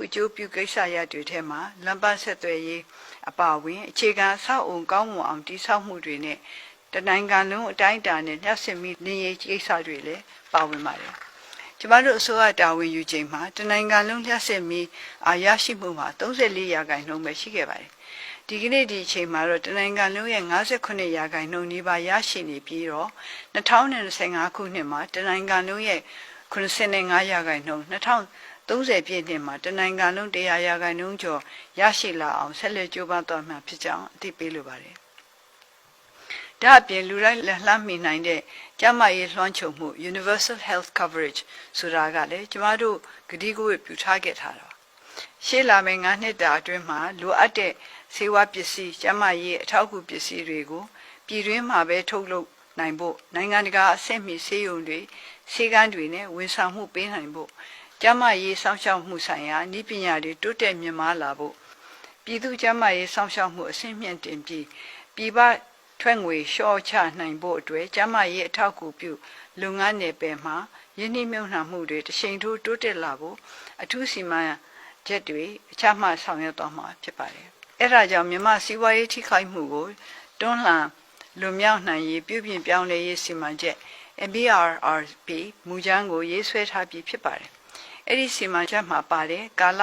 အကျိုးပြုကိစ္စရပ်တွေထဲမှာလမ်းပန်းဆက်သွယ်ရေးအပါအဝင်အခြေခံအဆောက်အုံကောင်းမွန်အောင်တည်ဆောက်မှုတွေနဲ့တနိုင်ငံလုံးအတိုင်းအတာနဲ့လျှက်စစ်မိနေရေးကိစ္စတွေလည်းပါဝင်ပါတယ်။ကျမတို့အစိုးရတာဝန်ယူချိန်မှာတနိုင်ငံလုံးလျှက်စစ်မိအာရရှိမှုမှာ34%ပဲရှိခဲ့ပါတယ်။ဒီကနေ့ဒီအချိန်မှာတော့တနိုင်ငံလုံးရဲ့58%နီးပါးရရှိနေပြီးတော့2025ခုနှစ်မှာတနိုင်ငံလုံးရဲ့85% 2030ပြည့်နှစ်မှာတနိုင်ငံလုံး100%ကျော်ရရှိလာအောင်ဆက်လက်ကြိုးပမ်းသွားမှာဖြစ်ကြောင်းအသိပေးလိုပါတယ်။ဒါအပြင်လူတိုင်းလက်လှမ်းမီနိုင်တဲ့ကျန်းမာရေးလွှမ်းခြုံမှု Universal Health Coverage ဆိုတာကလည်းကျမတို့ကတိကဝတ်ပြုထားခဲ့တာပါ။ရှေ့လာမယ့်9နှစ်တာအတွင်းမှာလိုအပ်တဲ့ဆေးဝါးပစ္စည်းကျန်းမာရေးအထောက်အကူပစ္စည်းတွေကိုပြည်တွင်းမှာပဲထုတ်လုပ်နိုင်ဖို့နိုင်ငံတကာအဆင့်မီဆေးရုံတွေဆေးကမ်းတွေနဲ့ဝန်ဆောင်မှုပေးနိုင်ဖို့ကျန်းမာရေးစောင့်ရှောက်မှုဆိုင်ရာနည်းပညာတွေတိုးတက်မြင့်မားလာဖို့ပြည်သူ့ကျန်းမာရေးစောင့်ရှောက်မှုအဆင့်မြင့်တင်ပြီးပြည်ပထွက်ငွေလျှော့ချနိုင်ဖို့အတွက်ကျန်းမာရေးအထောက်အကူပြုလုပ်ငန်းနယ်ပယ်မှာယင်းနှိမ့်မြုံနှံမှုတွေတချိန်ထိုးတိုးတက်လာဖို့အထူးစီမံချက်တွေအချမှတ်ဆောင်ရွက်သွားမှာဖြစ်ပါတယ်။အဲဒါကြောင့်မြန်မာစီးပွားရေးထိခိုက်မှုကိုတွန်းလှန်လွန်မြောက်နိုင်ရေးပြုပြင်ပြောင်းလဲရေးစီမံချက် MBRRP မူကြမ်းကိုရေးဆွဲထားပြီးဖြစ်ပါတယ်။အဲ့ဒီစီမံချက်မှာပါတဲ့ကာလ